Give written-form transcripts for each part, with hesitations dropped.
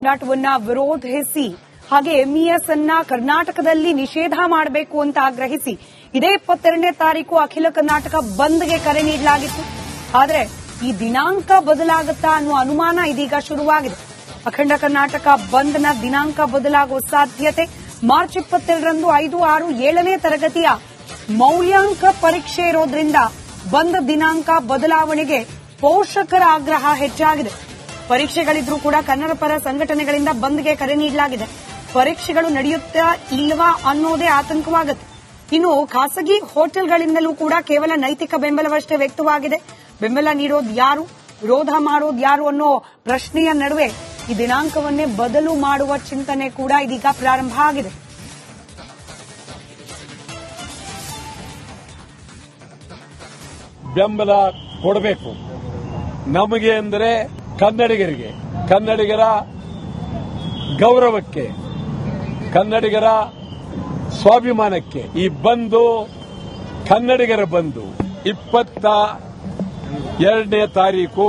ಹೋರಾಟವನ್ನ ವಿರೋಧಿಸಿ ಹಾಗೆ ಎಂಇಎಸ್ ಅನ್ನ ಕರ್ನಾಟಕದಲ್ಲಿ ನಿಷೇಧ ಮಾಡಬೇಕು ಅಂತ ಆಗ್ರಹಿಸಿ ಇದೇ 22ನೇ ತಾರೀಕು ಅಖಿಲ ಕರ್ನಾಟಕ ಬಂದ್ಗೆ ಕರೆ ನೀಡಲಾಗಿತ್ತು. ಆದರೆ ಈ ದಿನಾಂಕ ಬದಲಾಗುತ್ತಾ ಅನ್ನುವ ಅನುಮಾನ ಇದೀಗ ಶುರುವಾಗಿದೆ. ಅಖಂಡ ಕರ್ನಾಟಕ ಬಂದ್ನ ದಿನಾಂಕ ಬದಲಾಗುವ ಸಾಧ್ಯತೆ. ಮಾರ್ಚ್ 22ರಂದು 5, 6, 7ನೇ ತರಗತಿಯ ಮೌಲ್ಯಾಂಕ ಪರೀಕ್ಷೆ ಇರೋದ್ರಿಂದ ಬಂದ್ ದಿನಾಂಕ ಬದಲಾವಣೆಗೆ ಪೋಷಕರ ಆಗ್ರಹ ಹೆಚ್ಚಾಗಿದೆ. ಪರೀಕ್ಷೆಗಳಿದ್ರೂ ಕೂಡ ಕನ್ನಡ ಪರ ಸಂಘಟನೆಗಳಿಂದ ಬಂದ್ಗೆ ಕರೆ ನೀಡಲಾಗಿದೆ. ಪರೀಕ್ಷೆಗಳು ನಡೆಯುತ್ತಾ ಇಲ್ವಾ ಅನ್ನೋದೇ ಆತಂಕವಾಗುತ್ತೆ. ಇನ್ನು ಖಾಸಗಿ ಹೋಟೆಲ್ಗಳಿಂದಲೂ ಕೂಡ ಕೇವಲ ನೈತಿಕ ಬೆಂಬಲವಷ್ಟೇ ವ್ಯಕ್ತವಾಗಿದೆ. ಬೆಂಬಲ ನೀಡೋದು ಯಾರು, ವಿರೋಧ ಮಾಡೋದು ಯಾರು ಅನ್ನೋ ಪ್ರಶ್ನೆಯ ನಡುವೆ ಈ ದಿನಾಂಕವನ್ನೇ ಬದಲು ಮಾಡುವ ಚಿಂತನೆ ಕೂಡ ಇದೀಗ ಪ್ರಾರಂಭ ಆಗಿದೆ. ಬೆಂಬಲ ಕೊಡಬೇಕು ನಮಗೆ ಅಂದರೆ ಕನ್ನಡಿಗರಿಗೆ, ಕನ್ನಡಿಗರ ಗೌರವಕ್ಕೆ, ಕನ್ನಡಿಗರ ಸ್ವಾಭಿಮಾನಕ್ಕೆ. ಈ ಬಂದು ಕನ್ನಡಿಗರ ಬಂದು 22ನೇ ತಾರೀಕು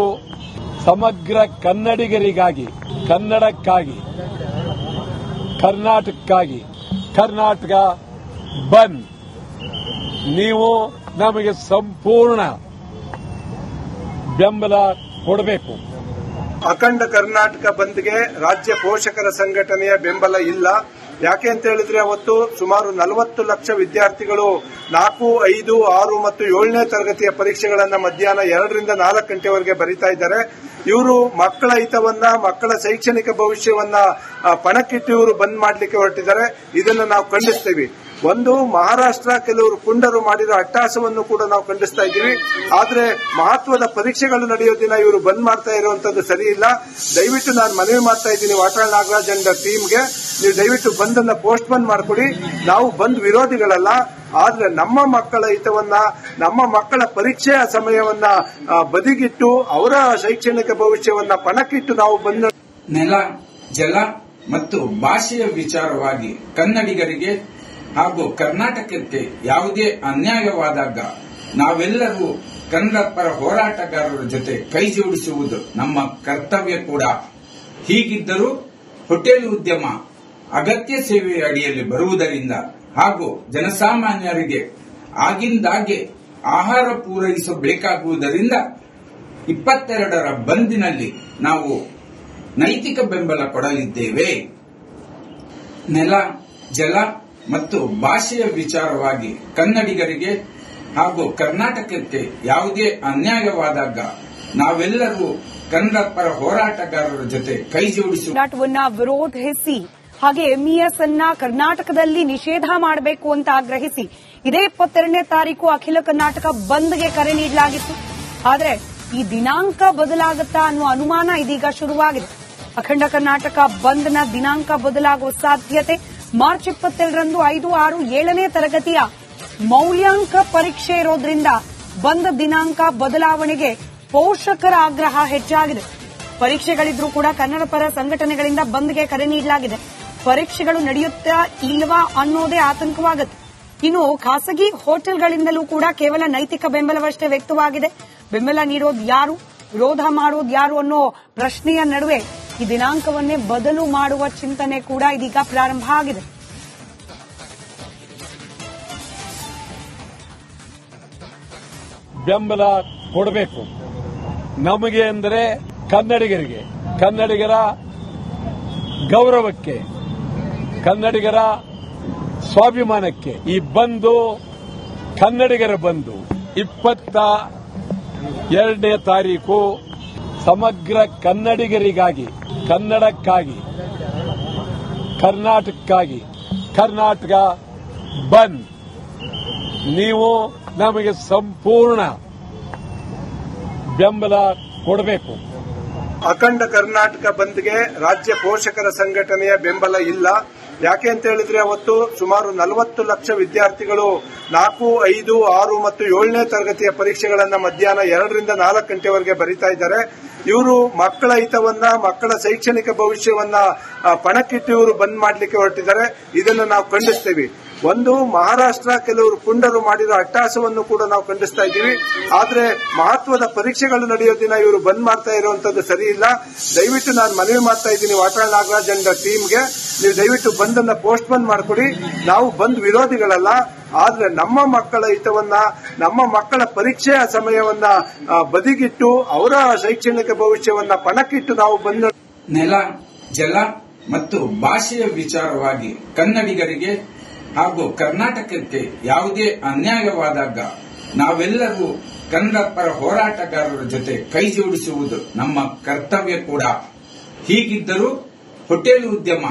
ಸಮಗ್ರ ಕನ್ನಡಿಗರಿಗಾಗಿ, ಕನ್ನಡಕ್ಕಾಗಿ, ಕರ್ನಾಟಕಕ್ಕಾಗಿ. ಕರ್ನಾಟಕ ಬಂದ್. ನೀವು ನಮಗೆ ಸಂಪೂರ್ಣ ಬೆಂಬಲ ಕೊಡಬೇಕು. ಅಖಂಡ ಕರ್ನಾಟಕ ಬಂದ್ಗೆ ರಾಜ್ಯ ಪೋಷಕರ ಸಂಘಟನೆಯ ಬೆಂಬಲ ಇಲ್ಲ. ಯಾಕೆ ಅಂತ ಹೇಳಿದ್ರೆ ಅವತ್ತು ಸುಮಾರು 40 ಲಕ್ಷ ವಿದ್ಯಾರ್ಥಿಗಳು 4, 5, 6 ಮತ್ತು 7ನೇ ತರಗತಿಯ ಪರೀಕ್ಷೆಗಳನ್ನ ಮಧ್ಯಾಹ್ನ 2 ರಿಂದ 4 ಗಂಟೆವರೆಗೆ ಬರೀತಾ ಇದ್ದಾರೆ. ಇವರು ಮಕ್ಕಳ ಹಿತವನ್ನ, ಮಕ್ಕಳ ಶೈಕ್ಷಣಿಕ ಭವಿಷ್ಯವನ್ನ ಪಣಕ್ಕಿಟ್ಟು ಇವರು ಬಂದ್ ಮಾಡಲಿಕ್ಕೆ ಹೊರಟಿದ್ದಾರೆ. ಇದನ್ನು ನಾವು ಖಂಡಿಸ್ತೀವಿ. ಒಂದು, ಮಹಾರಾಷ್ಟ್ರ ಕೆಲವರು ಪುಂಡರು ಮಾಡಿರೋ ಅಟ್ಟಹಾಸವನ್ನು ಕೂಡ ನಾವು ಖಂಡಿಸ್ತಾ ಇದ್ದೀವಿ. ಆದ್ರೆ ಮಹತ್ವದ ಪರೀಕ್ಷೆಗಳು ನಡೆಯೋ ದಿನ ಇವರು ಬಂದ್ ಮಾಡ್ತಾ ಇರುವಂತದ್ದು ಸರಿ ಇಲ್ಲ. ದಯವಿಟ್ಟು ನಾನು ಮನವಿ ಮಾಡ್ತಾ ಇದ್ದೀನಿ ವಾಟಾಳ್ ನಾಗರಾಜ್ ಅಂಡ್ ಟೀಮ್ಗೆ, ನೀವು ದಯವಿಟ್ಟು ಬಂದನ್ನ ಪೋಸ್ಟ್ ಬಂದ್ ಮಾಡಿಕೊಡಿ. ನಾವು ಬಂದ್ ವಿರೋಧಿಗಳಲ್ಲ, ಆದ್ರೆ ನಮ್ಮ ಮಕ್ಕಳ ಹಿತವನ್ನ, ನಮ್ಮ ಮಕ್ಕಳ ಪರೀಕ್ಷೆಯ ಸಮಯವನ್ನ ಬದಿಗಿಟ್ಟು ಅವರ ಶೈಕ್ಷಣಿಕ ಭವಿಷ್ಯವನ್ನ ಪಣಕ್ಕಿಟ್ಟು ನಾವು ಬಂದ ನೆಲ, ಜಲ ಮತ್ತು ಭಾಷೆಯ ವಿಚಾರವಾಗಿ ಕನ್ನಡಿಗರಿಗೆ ಹಾಗೂ ಕರ್ನಾಟಕಕ್ಕೆ ಯಾವುದೇ ಅನ್ಯಾಯವಾದಾಗ ನಾವೆಲ್ಲರೂ ಕನ್ನಡ ಪರ ಹೋರಾಟಗಾರರ ಜೊತೆ ಕೈ ಜೋಡಿಸುವುದು ನಮ್ಮ ಕರ್ತವ್ಯ ಕೂಡ. ಹೀಗಿದ್ದರೂ ಹೋಟೆಲ್ ಉದ್ಯಮ ಅಗತ್ಯ ಸೇವೆಯ ಅಡಿಯಲ್ಲಿ ಬರುವುದರಿಂದ ಹಾಗೂ ಜನಸಾಮಾನ್ಯರಿಗೆ ಆಗಿಂದಾಗೆ ಆಹಾರ ಪೂರೈಸಬೇಕಾಗುವುದರಿಂದ 22ರ ಬಂದಿನಲ್ಲಿ ನಾವು ನೈತಿಕ ಬೆಂಬಲ ಕೊಡಲಿದ್ದೇವೆ. ನೆಲ, ಜಲ ಮತ್ತು ಭಾಷೆಯ ವಿಚಾರವಾಗಿ ಕನ್ನಡಿಗರಿಗೆ ಹಾಗೂ ಕರ್ನಾಟಕಕ್ಕೆ ಯಾವುದೇ ಅನ್ಯಾಯವಾದಾಗ ನಾವೆಲ್ಲರೂ ಕನ್ನಡ ಪರ ಹೋರಾಟಗಾರರ ಜೊತೆ ಕೈ ಜೋಡಿಸುವ ಹೋರಾಟವನ್ನ ವಿರೋಧಿಸಿ ಹಾಗೆ ಎಂಇಎಸ್ ಅನ್ನ ಕರ್ನಾಟಕದಲ್ಲಿ ನಿಷೇಧ ಮಾಡಬೇಕು ಅಂತ ಆಗ್ರಹಿಸಿ ಇದೇ 22ನೇ ತಾರೀಕು ಅಖಿಲ ಕರ್ನಾಟಕ ಬಂದ್ಗೆ ಕರೆ ನೀಡಲಾಗಿತ್ತು. ಆದರೆ ಈ ದಿನಾಂಕ ಬದಲಾಗುತ್ತಾ ಅನ್ನುವ ಅನುಮಾನ ಇದೀಗ ಶುರುವಾಗಿದೆ. ಅಖಂಡ ಕರ್ನಾಟಕ ಬಂದ್ನ ದಿನಾಂಕ ಬದಲಾಗುವ ಸಾಧ್ಯತೆ. ಮಾರ್ಚ್ 22ರಂದು 5, 6, 7ನೇ ತರಗತಿಯ ಮೌಲ್ಯಾಂಕ ಪರೀಕ್ಷೆ ಇರೋದ್ರಿಂದ ಬಂದ್ ದಿನಾಂಕ ಬದಲಾವಣೆಗೆ ಪೋಷಕರ ಆಗ್ರಹ ಹೆಚ್ಚಾಗಿದೆ. ಪರೀಕ್ಷೆಗಳಿದ್ರೂ ಕೂಡ ಕನ್ನಡ ಪರ ಸಂಘಟನೆಗಳಿಂದ ಬಂದ್ಗೆ ಕರೆ ನೀಡಲಾಗಿದೆ. ಪರೀಕ್ಷೆಗಳು ನಡೆಯುತ್ತಾ ಇಲ್ವಾ ಅನ್ನೋದೇ ಆತಂಕವಾಗುತ್ತೆ. ಇನ್ನು ಖಾಸಗಿ ಹೋಟೆಲ್ಗಳಿಂದಲೂ ಕೂಡ ಕೇವಲ ನೈತಿಕ ಬೆಂಬಲವಷ್ಟೇ ವ್ಯಕ್ತವಾಗಿದೆ. ಬೆಂಬಲ ನೀಡೋದು ಯಾರು, ವಿರೋಧ ಮಾಡೋದು ಯಾರು ಅನ್ನೋ ಪ್ರಶ್ನೆಯ ನಡುವೆ ಈ ದಿನಾಂಕವನ್ನೇ ಬದಲು ಮಾಡುವ ಚಿಂತನೆ ಕೂಡ ಇದೀಗ ಪ್ರಾರಂಭ ಆಗಿದೆ. ಬೆಂಬಲ ಕೊಡಬೇಕು ನಮಗೆ ಅಂದರೆ ಕನ್ನಡಿಗರಿಗೆ, ಕನ್ನಡಿಗರ ಗೌರವಕ್ಕೆ, ಕನ್ನಡಿಗರ ಸ್ವಾಭಿಮಾನಕ್ಕೆ. ಈ ಬಂದು ಕನ್ನಡಿಗರ ಬಂದು 22ನೇ ತಾರೀಕು ಸಮಗ್ರ ಕನ್ನಡಿಗರಿಗಾಗಿ, ಕನ್ನಡಕ್ಕಾಗಿ, ಕರ್ನಾಟಕಕ್ಕಾಗಿ. ಕರ್ನಾಟಕ ಬಂದ್. ನೀವು ನಮಗೆ ಸಂಪೂರ್ಣ ಬೆಂಬಲ ಕೊಡಬೇಕು. ಅಖಂಡ ಕರ್ನಾಟಕ ಬಂದ್ಗೆ ರಾಜ್ಯ ಪೋಷಕರ ಸಂಘಟನೆಯ ಬೆಂಬಲ ಇಲ್ಲ. ಯಾಕೆ ಅಂತ ಹೇಳಿದ್ರೆ ಅವತ್ತು ಸುಮಾರು 40 ಲಕ್ಷ ವಿದ್ಯಾರ್ಥಿಗಳು 4, 5, 6 ಮತ್ತು 7ನೇ ತರಗತಿಯ ಪರೀಕ್ಷೆಗಳನ್ನ ಮಧ್ಯಾಹ್ನ 2 ರಿಂದ 4 ಗಂಟೆವರೆಗೆ ಬರೀತಾ ಇದ್ದಾರೆ. ಇವರು ಮಕ್ಕಳ ಹಿತವನ್ನ, ಮಕ್ಕಳ ಶೈಕ್ಷಣಿಕ ಭವಿಷ್ಯವನ್ನ ಪಣಕ್ಕಿಟ್ಟು ಇವರು ಬಂದ್ ಮಾಡಲಿಕ್ಕೆ ಹೊರಟಿದ್ದಾರೆ. ಇದನ್ನು ನಾವು ಖಂಡಿಸ್ತೀವಿ. ಒಂದು, ಮಹಾರಾಷ್ಟ್ರ ಕೆಲವರು ಪುಂಡರು ಮಾಡಿರೋ ಅಟ್ಟಹಾಸವನ್ನು ಕೂಡ ನಾವು ಖಂಡಿಸ್ತಾ ಇದ್ದೀವಿ. ಆದ್ರೆ ಮಹತ್ವದ ಪರೀಕ್ಷೆಗಳು ನಡೆಯೋ ದಿನ ಇವರು ಬಂದ್ ಮಾಡ್ತಾ ಇರುವಂತದ್ದು ಸರಿ ಇಲ್ಲ. ದಯವಿಟ್ಟು ನಾನು ಮನವಿ ಮಾಡ್ತಾ ಇದ್ದೀನಿ ವಾಟಾಳ್ ನಾಗರಾಜ್ ಅಂಡ್ ಟೀಮ್ಗೆ, ನೀವು ದಯವಿಟ್ಟು ಬಂದನ್ನ ಪೋಸ್ಟ್ ಬಂದ್ ಮಾಡಿಕೊಡಿ. ನಾವು ಬಂದ್ ವಿರೋಧಿಗಳಲ್ಲ, ಆದ್ರೆ ನಮ್ಮ ಮಕ್ಕಳ ಹಿತವನ್ನ, ನಮ್ಮ ಮಕ್ಕಳ ಪರೀಕ್ಷೆಯ ಸಮಯವನ್ನ ಬದಿಗಿಟ್ಟು ಅವರ ಶೈಕ್ಷಣಿಕ ಭವಿಷ್ಯವನ್ನ ಪಣಕ್ಕಿಟ್ಟು ನಾವು ಬಂದ ನೆಲ, ಜಲ ಮತ್ತು ಭಾಷೆಯ ವಿಚಾರವಾಗಿ ಕನ್ನಡಿಗರಿಗೆ ಹಾಗೂ ಕರ್ನಾಟಕಕ್ಕೆ ಯಾವುದೇ ಅನ್ಯಾಯವಾದಾಗ ನಾವೆಲ್ಲರೂ ಕನ್ನಡ ಪರ ಹೋರಾಟಗಾರರ ಜೊತೆ ಕೈ ಜೋಡಿಸುವುದು ನಮ್ಮ ಕರ್ತವ್ಯ ಕೂಡ. ಹೀಗಿದ್ದರೂ ಹೋಟೆಲ್ ಉದ್ಯಮ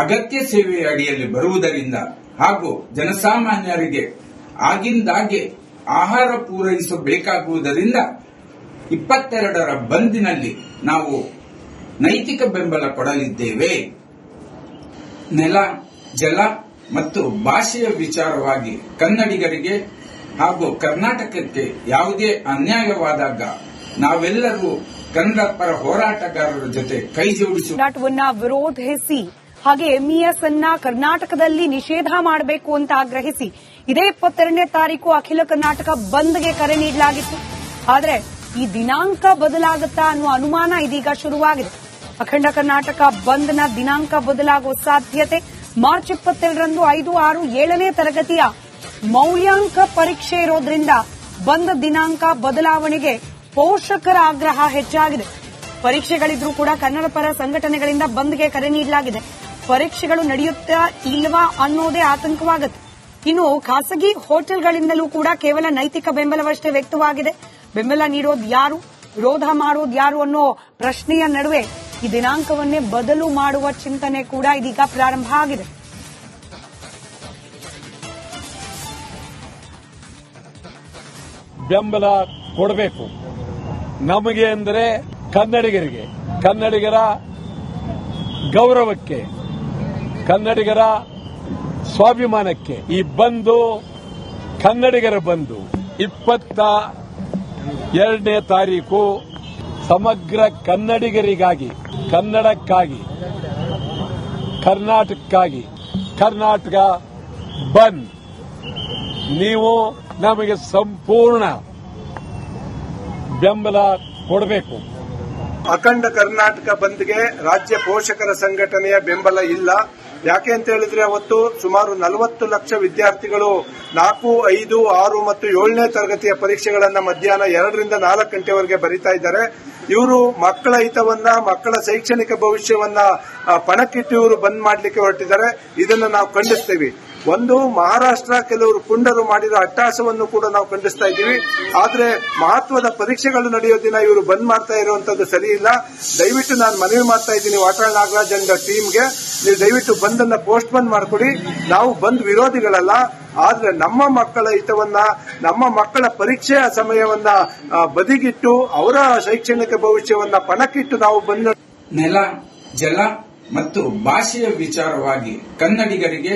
ಅಗತ್ಯ ಸೇವೆಯ ಅಡಿಯಲ್ಲಿ ಬರುವುದರಿಂದ ಹಾಗೂ ಜನಸಾಮಾನ್ಯರಿಗೆ ಆಗಿಂದಾಗೆ ಆಹಾರ ಪೂರೈಸಬೇಕಾಗುವುದರಿಂದ 22ರ ಬಂದಿನಲ್ಲಿ ನಾವು ನೈತಿಕ ಬೆಂಬಲ ಕೊಡಲಿದ್ದೇವೆ. ನೆಲ, ಜಲ ಮತ್ತು ಭಾಷೆಯ ವಿಚಾರವಾಗಿ ಕನ್ನಡಿಗರಿಗೆ ಹಾಗೂ ಕರ್ನಾಟಕಕ್ಕೆ ಯಾವುದೇ ಅನ್ಯಾಯವಾದಾಗ ನಾವೆಲ್ಲರೂ ಕನ್ನಡ ಪರ ಹೋರಾಟಗಾರರ ಜೊತೆ ಕೈ ಜೋಡಿಸುವ ಹೋರಾಟವನ್ನ ವಿರೋಧಿಸಿ ಹಾಗೆ ಎಂಇಎಸ್ ಅನ್ನ ಕರ್ನಾಟಕದಲ್ಲಿ ನಿಷೇಧ ಮಾಡಬೇಕು ಅಂತ ಆಗ್ರಹಿಸಿ ಇದೇ 22ನೇ ತಾರೀಕು ಅಖಿಲ ಕರ್ನಾಟಕ ಬಂದ್ಗೆ ಕರೆ ನೀಡಲಾಗಿತ್ತು. ಆದರೆ ಈ ದಿನಾಂಕ ಬದಲಾಗುತ್ತಾ ಅನ್ನುವ ಅನುಮಾನ ಇದೀಗ ಶುರುವಾಗಿದೆ. ಅಖಂಡ ಕರ್ನಾಟಕ ಬಂದ್ನ ದಿನಾಂಕ ಬದಲಾಗುವ ಸಾಧ್ಯತೆ. ಮಾರ್ಚ್ 22ರಂದು 5, 6, 7ನೇ ತರಗತಿಯ ಮೌಲ್ಯಾಂಕ ಪರೀಕ್ಷೆ ಇರೋದ್ರಿಂದ ಬಂದ್ ದಿನಾಂಕ ಬದಲಾವಣೆಗೆ ಪೋಷಕರ ಆಗ್ರಹ ಹೆಚ್ಚಾಗಿದೆ. ಪರೀಕ್ಷೆಗಳಿದ್ರೂ ಕೂಡ ಕನ್ನಡ ಪರ ಸಂಘಟನೆಗಳಿಂದ ಬಂದ್ಗೆ ಕರೆ ನೀಡಲಾಗಿದೆ. ಪರೀಕ್ಷೆಗಳು ನಡೆಯುತ್ತಾ ಇಲ್ವಾ ಅನ್ನೋದೇ ಆತಂಕವಾಗುತ್ತೆ. ಇನ್ನು ಖಾಸಗಿ ಹೋಟೆಲ್ಗಳಿಂದಲೂ ಕೂಡ ಕೇವಲ ನೈತಿಕ ಬೆಂಬಲವಷ್ಟೇ ವ್ಯಕ್ತವಾಗಿದೆ. ಬೆಂಬಲ ನೀಡೋದು ಯಾರು, ವಿರೋಧ ಮಾಡೋದು ಯಾರು ಅನ್ನೋ ಪ್ರಶ್ನೆಯ ನಡುವೆ ಈ ದಿನಾಂಕವನ್ನೇ ಬದಲು ಮಾಡುವ ಚಿಂತನೆ ಕೂಡ ಇದೀಗ ಪ್ರಾರಂಭ ಆಗಿದೆ. ಬೆಂಬಲ ಕೊಡಬೇಕು. ನಮಗೆ ಅಂದರೆ ಕನ್ನಡಿಗರಿಗೆ, ಕನ್ನಡಿಗರ ಗೌರವಕ್ಕೆ, ಕನ್ನಡಿಗರ ಸ್ವಾಭಿಮಾನಕ್ಕೆ ಈ ಬಂದು ಕನ್ನಡಿಗರ ಬಂದು 22ನೇ ತಾರೀಕು ಸಮಗ್ರ ಕನ್ನಡಿಗರಿಗಾಗಿ, ಕನ್ನಡಕ್ಕಾಗಿ, ಕರ್ನಾಟಕಕ್ಕಾಗಿ ಕರ್ನಾಟಕ ಬಂದ್. ನೀವು ನಮಗೆ ಸಂಪೂರ್ಣ ಬೆಂಬಲ ಕೊಡಬೇಕು. ಅಖಂಡ ಕರ್ನಾಟಕ ಬಂದ್ಗೆ ರಾಜ್ಯ ಪೋಷಕರ ಸಂಘಟನೆಯ ಬೆಂಬಲ ಇಲ್ಲ. ಯಾಕೆ ಅಂತ ಹೇಳಿದ್ರೆ ಅವತ್ತು ಸುಮಾರು 40 ಲಕ್ಷ ವಿದ್ಯಾರ್ಥಿಗಳು 4, 5, 6 ಮತ್ತು 7ನೇ ತರಗತಿಯ ಪರೀಕ್ಷೆಗಳನ್ನ ಮಧ್ಯಾಹ್ನ 2 ರಿಂದ 4 ಗಂಟೆವರೆಗೆ ಬರೀತಾ ಇದ್ದಾರೆ. ಇವರು ಮಕ್ಕಳ ಹಿತವನ್ನ, ಮಕ್ಕಳ ಶೈಕ್ಷಣಿಕ ಭವಿಷ್ಯವನ್ನ ಪಣಕ್ಕಿಟ್ಟು ಇವರು ಬಂದ್ ಮಾಡಲಿಕ್ಕೆ ಹೊರಟಿದ್ದಾರೆ. ಇದನ್ನು ನಾವು ಖಂಡಿಸ್ತೀವಿ. ಒಂದು, ಮಹಾರಾಷ್ಟ್ರ ಕೆಲವರು ಪುಂಡರು ಮಾಡಿರೋ ಅಟ್ಟಹಾಸವನ್ನು ಕೂಡ ನಾವು ಖಂಡಿಸ್ತಾ ಇದ್ದೀವಿ. ಆದ್ರೆ ಮಹತ್ವದ ಪರೀಕ್ಷೆಗಳು ನಡೆಯೋ ದಿನ ಇವರು ಬಂದ್ ಮಾಡ್ತಾ ಇರುವಂತದ್ದು ಸರಿ ಇಲ್ಲ. ದಯವಿಟ್ಟು ನಾನು ಮನವಿ ಮಾಡ್ತಾ ಇದ್ದೀನಿ ವಾಟಾಳ್ ನಾಗರಾಜ್ ಅಂಡ್ ಟೀಮ್ಗೆ, ನೀವು ದಯವಿಟ್ಟು ಬಂದನ್ನ ಪೋಸ್ಟ್ ಬಂದ್ ಮಾಡಿಕೊಡಿ. ನಾವು ಬಂದ್ ವಿರೋಧಿಗಳಲ್ಲ, ಆದ್ರೆ ನಮ್ಮ ಮಕ್ಕಳ ಹಿತವನ್ನ, ನಮ್ಮ ಮಕ್ಕಳ ಪರೀಕ್ಷೆಯ ಸಮಯವನ್ನ ಬದಿಗಿಟ್ಟು ಅವರ ಶೈಕ್ಷಣಿಕ ಭವಿಷ್ಯವನ್ನ ಪಣಕ್ಕಿಟ್ಟು ನಾವು ಬಂದ ನೆಲ, ಜಲ ಮತ್ತು ಭಾಷೆಯ ವಿಚಾರವಾಗಿ ಕನ್ನಡಿಗರಿಗೆ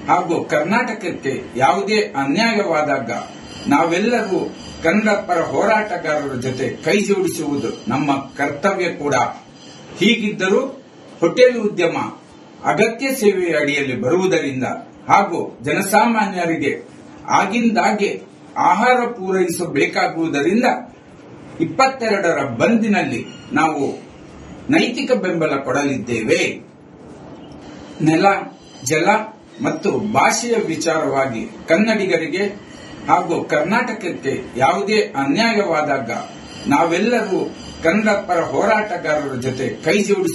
ಹಾಗೂ ಕರ್ನಾಟಕಕ್ಕೆ ಯಾವುದೇ ಅನ್ಯಾಯವಾದಾಗ ನಾವೆಲ್ಲರೂ ಕನ್ನಡ ಪರ ಹೋರಾಟಗಾರರ ಜೊತೆ ಕೈ ಜೋಡಿಸುವುದು ನಮ್ಮ ಕರ್ತವ್ಯ ಕೂಡ. ಹೀಗಿದ್ದರೂ ಹೋಟೆಲ್ ಉದ್ಯಮ ಅಗತ್ಯ ಸೇವೆಯ ಅಡಿಯಲ್ಲಿ ಬರುವುದರಿಂದ ಹಾಗೂ ಜನಸಾಮಾನ್ಯರಿಗೆ ಆಗಿಂದಾಗೆ ಆಹಾರ ಪೂರೈಸಬೇಕಾಗುವುದರಿಂದ 22ರ ಬಂದಿನಲ್ಲಿ ನಾವು ನೈತಿಕ ಬೆಂಬಲ ಕೊಡಲಿದ್ದೇವೆ. ನೆಲ, ಜಲ ಮತ್ತು ಭಾಷೆಯ ವಿಚಾರವಾಗಿ ಕನ್ನಡಿಗರಿಗೆ ಹಾಗೂ ಕರ್ನಾಟಕಕ್ಕೆ ಯಾವುದೇ ಅನ್ಯಾಯವಾದಾಗ ನಾವೆಲ್ಲರೂ ಕನ್ನಡ ಪರ ಹೋರಾಟಗಾರರ ಜೊತೆ ಕೈ ಜೋಡಿಸುವ